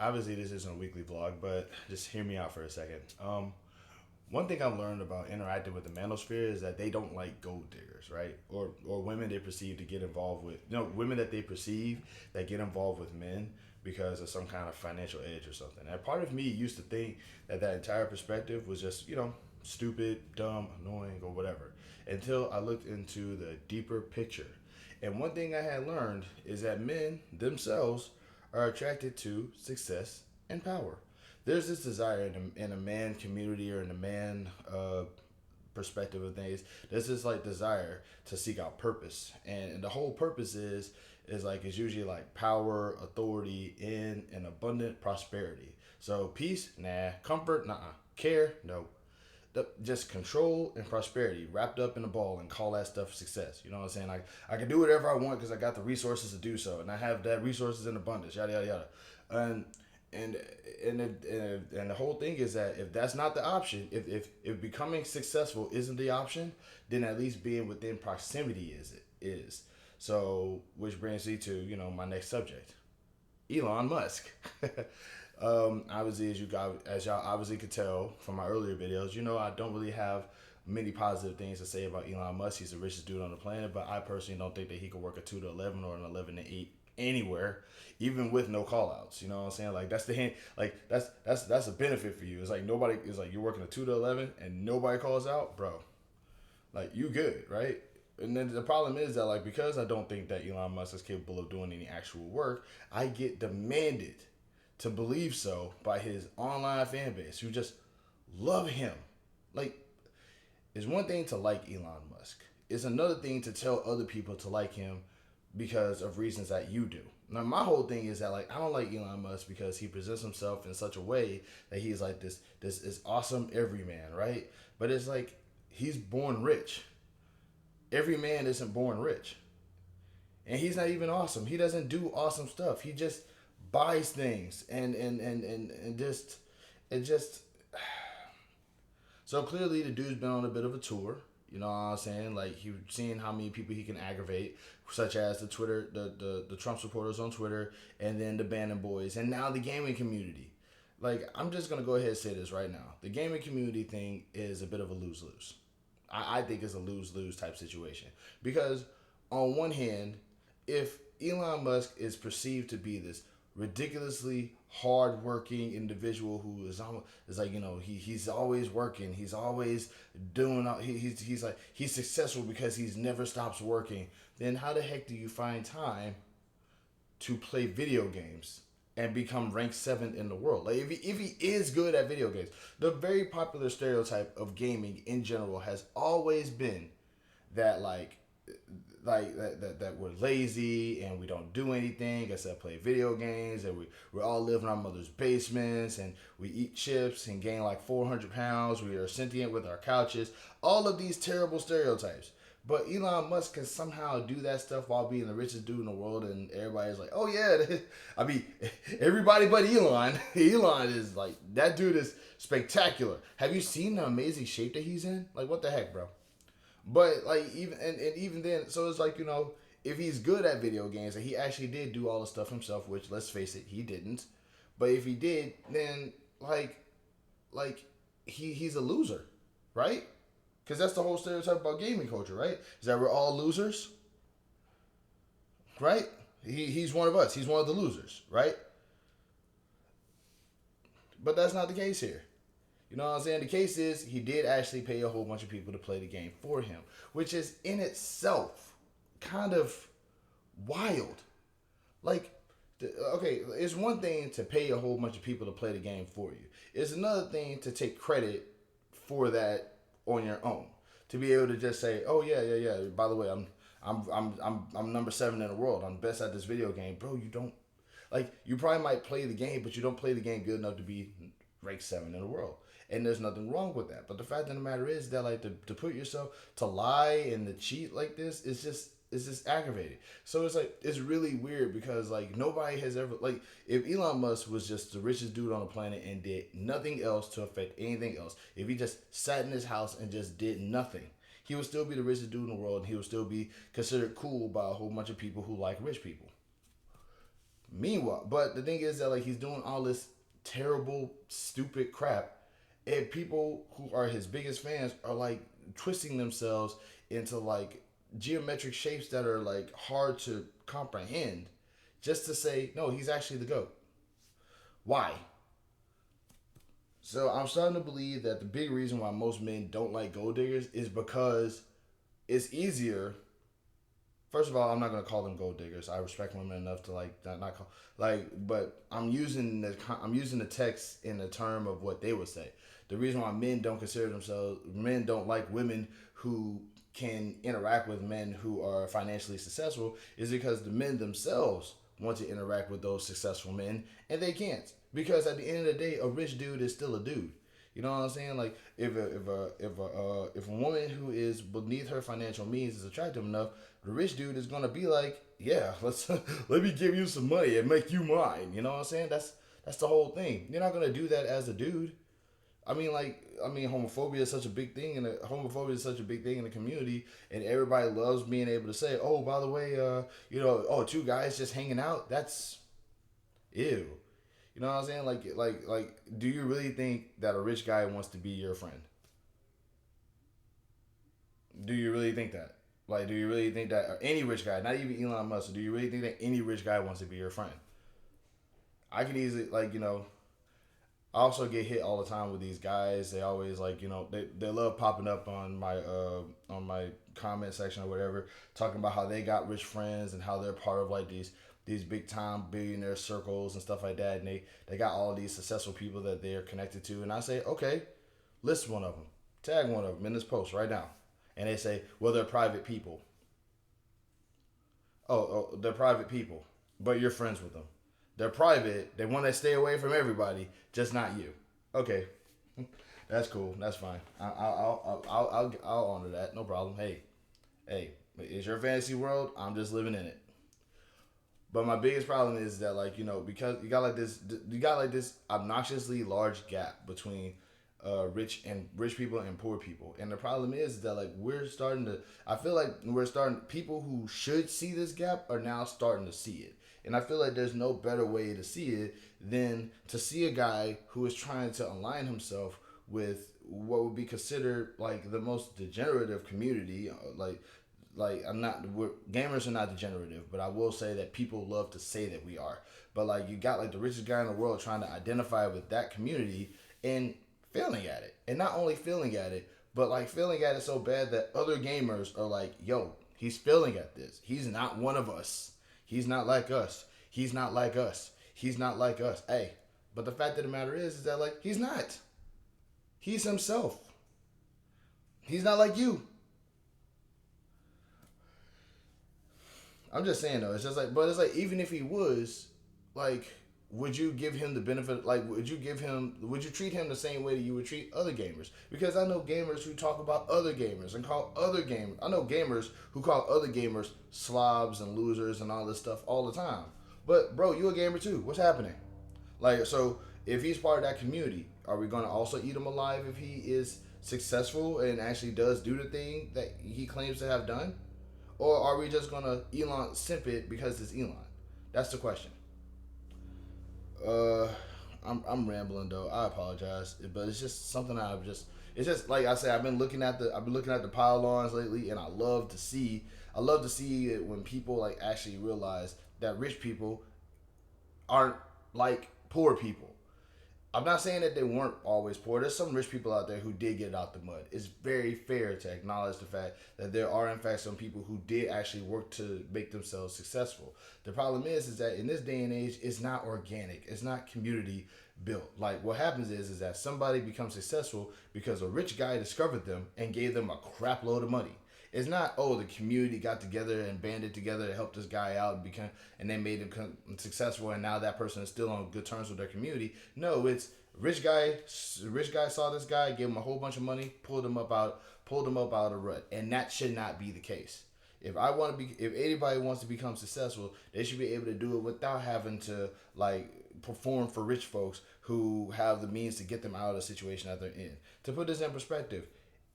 Obviously, this isn't a weekly vlog, but just hear me out for a second. One thing I've learned about interacting with the manosphere is that they don't like gold diggers, right? Or women they perceive to get involved with, women that they perceive that get involved with men because of some kind of financial edge or something. And part of me used to think that that entire perspective was just, stupid, dumb, annoying, or whatever, until I looked into the deeper picture. And one thing I had learned is that men themselves are attracted to success and power. There's this desire in a man community or in a man perspective of things. There's this like desire to seek out purpose, and the whole purpose is like it's usually like power, authority, and abundant prosperity. So peace, nah. Comfort, nah. Care, no. Just control and prosperity wrapped up in a ball and call that stuff success. You know what I'm saying? Like I can do whatever I want because I got the resources to do so, and I have that resources in abundance. Yada yada yada, and and and the whole thing is that if that's not the option, if becoming successful isn't the option, then at least being within proximity is. So which brings me to my next subject, Elon Musk. Obviously, as y'all obviously could tell from my earlier videos, I don't really have many positive things to say about Elon Musk. He's the richest dude on the planet, but I personally don't think that he could work a 2 to 11 or an 11 to 8 anywhere, even with no call outs. You know what I'm saying? Like that's the hint. Like that's a benefit for you. It's like nobody is like you're working a 2 to 11 and nobody calls out, bro. Like you good, right? And then the problem is that like because I don't think that Elon Musk is capable of doing any actual work, I get demanded to believe so by his online fan base who just love him. Like, it's one thing to like Elon Musk. It's another thing to tell other people to like him because of reasons that you do. Now, my whole thing is that like I don't like Elon Musk because he presents himself in such a way that he's like this is awesome everyman, right? But it's like he's born rich. Every man isn't born rich. And he's not even awesome. He doesn't do awesome stuff. He just buys things and just it just so clearly the dude's been on a bit of a tour. You know what I'm saying? Like he seeing how many people he can aggravate, such as the Twitter, the Trump supporters on Twitter, and then the Bannon boys, and now the gaming community. Like I'm just gonna go ahead and say this right now: the gaming community thing is a bit of a lose lose. I think it's a lose lose type situation because on one hand, if Elon Musk is perceived to be this ridiculously hardworking individual who is like he's always working, he's always doing he's like he's successful because he's never stops working, then how the heck do you find time to play video games and become ranked 7th in the world? Like if he is good at video games, the very popular stereotype of gaming in general has always been that that we're lazy and we don't do anything except play video games, and we all live in our mother's basements and we eat chips and gain like 400 pounds. We are sentient with our couches. All of these terrible stereotypes. But Elon Musk can somehow do that stuff while being the richest dude in the world, and everybody's like, oh yeah, I mean, everybody but Elon. Elon is like, that dude is spectacular. Have you seen the amazing shape that he's in? Like, what the heck, bro? But like even then, so it's like if he's good at video games and he actually did do all the stuff himself, which let's face it, he didn't. But if he did, then like he's a loser, right? Because that's the whole stereotype about gaming culture, right? Is that we're all losers, right? He's one of us. He's one of the losers, right? But that's not the case here. You know what I'm saying? The case is he did actually pay a whole bunch of people to play the game for him, which is in itself kind of wild. Like, okay, it's one thing to pay a whole bunch of people to play the game for you. It's another thing to take credit for that on your own. To be able to just say, "Oh yeah. By the way, I'm number 7 in the world. I'm best at this video game, bro." You don't like you probably might play the game, but you don't play the game good enough to be ranked 7 in the world. And there's nothing wrong with that. But the fact of the matter is that like to put yourself to lie and to cheat like this is just aggravating. So it's like it's really weird because like nobody has ever like if Elon Musk was just the richest dude on the planet and did nothing else to affect anything else, if he just sat in his house and just did nothing, he would still be the richest dude in the world and he would still be considered cool by a whole bunch of people who like rich people. Meanwhile, but the thing is that like he's doing all this terrible, stupid crap, and people who are his biggest fans are like twisting themselves into like geometric shapes that are like hard to comprehend, just to say no, he's actually the goat. Why? So I'm starting to believe that the big reason why most men don't like gold diggers is because it's easier. First of all, I'm not gonna call them gold diggers. I respect women enough to like not call like, but I'm using the text in the term of what they would say. The reason why men don't like women who can interact with men who are financially successful is because the men themselves want to interact with those successful men and they can't, because at the end of the day, a rich dude is still a dude. You know what I'm saying? Like if a woman who is beneath her financial means is attractive enough, the rich dude is gonna be like, yeah, let's let me give you some money and make you mine. You know what I'm saying? That's the whole thing. You're not gonna do that as a dude. Homophobia is such a big thing, and homophobia is such a big thing in the community, and everybody loves being able to say, "Oh, by the way, two guys just hanging out." That's ew. You know what I'm saying? Do you really think that a rich guy wants to be your friend? Do you really think that? Like, do you really think that any rich guy, not even Elon Musk, do you really think that any rich guy wants to be your friend? I can easily, I also get hit all the time with these guys. They always they love popping up on my comment section or whatever, talking about how they got rich friends and how they're part of like these big time billionaire circles and stuff like that, and they got all these successful people that they're connected to. And I say, okay, list one of them, tag one of them in this post right now, and they say, well, they're private people. They're private people, but you're friends with them. They're private. They want to stay away from everybody, just not you. Okay, that's cool. That's fine. I'll honor that. No problem. Hey, it's your fantasy world. I'm just living in it. But my biggest problem is that because you got like this obnoxiously large gap between rich people and poor people, and the problem is that like we're starting to. I feel like we're starting. People who should see this gap are now starting to see it, and I feel like there's no better way to see it than to see a guy who is trying to align himself with what would be considered like the most degenerative community, gamers are not degenerative, but I will say that people love to say that we are. But like you got like the richest guy in the world trying to identify with that community and failing at it. And not only failing at it, but like failing at it so bad that other gamers are like, yo, he's failing at this. He's not one of us. He's not like us. He's not like us. He's not like us. Hey, but the fact of the matter is that like he's not. He's himself. He's not like you. I'm just saying though, it's just like, but it's like even if he was, like, would you give him the benefit? Like, would you treat him the same way that you would treat other gamers? Because I know gamers who talk about other gamers and call other gamers. I know gamers who call other gamers slobs and losers and all this stuff all the time. But bro, you a gamer too. What's happening? Like, so if he's part of that community, are we gonna also eat him alive if he is successful and actually does do the thing that he claims to have done? Or are we just gonna Elon simp it because it's Elon? That's the question. Uh, I'm rambling though. I apologize, but it's just something it's just like I said. I've been looking at the pylons lately, and I love to see it when people like actually realize that rich people aren't like poor people. I'm not saying that they weren't always poor. There's some rich people out there who did get out the mud. It's very fair to acknowledge the fact that there are, in fact, some people who did actually work to make themselves successful. The problem is that in this day and age, it's not organic. It's not community built. Like what happens is that somebody becomes successful because a rich guy discovered them and gave them a crap load of money. It's not, oh, the community got together and banded together to help this guy out and they made him successful, and now that person is still on good terms with their community. No, it's rich guy saw this guy, gave him a whole bunch of money, pulled him up out of a rut, and that should not be the case. If anybody wants to become successful, they should be able to do it without having to like perform for rich folks who have the means to get them out of the situation that they're in. To put this in perspective,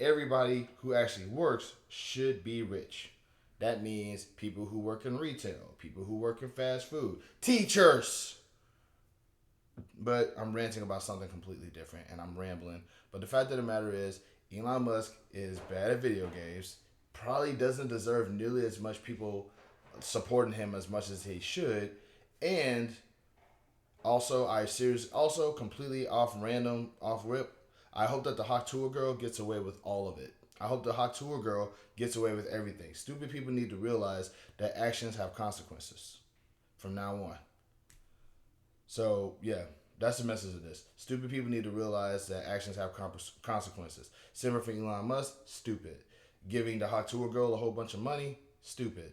everybody who actually works should be rich. That means people who work in retail, people who work in fast food, teachers. But I'm ranting about something completely different and I'm rambling. But the fact of the matter is, Elon Musk is bad at video games, probably doesn't deserve nearly as much people supporting him as much as he should. And also completely off random, off rip. I hope that the Hawk Tour girl gets away with all of it. I hope the Hawk Tour girl gets away with everything. Stupid people need to realize that actions have consequences from now on. So yeah, that's the message of this. Stupid people need to realize that actions have consequences. Similar for Elon Musk, stupid. Giving the Hot Tour girl a whole bunch of money, stupid.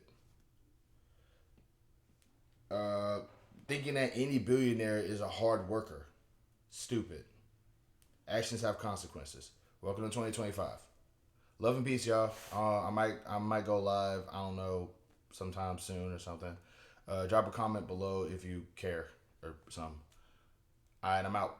Uh, Thinking that any billionaire is a hard worker, stupid. Actions have consequences. Welcome to 2025. Love and peace, y'all. I might go live. I don't know, sometime soon or something. Drop a comment below if you care or something. All right, I'm out.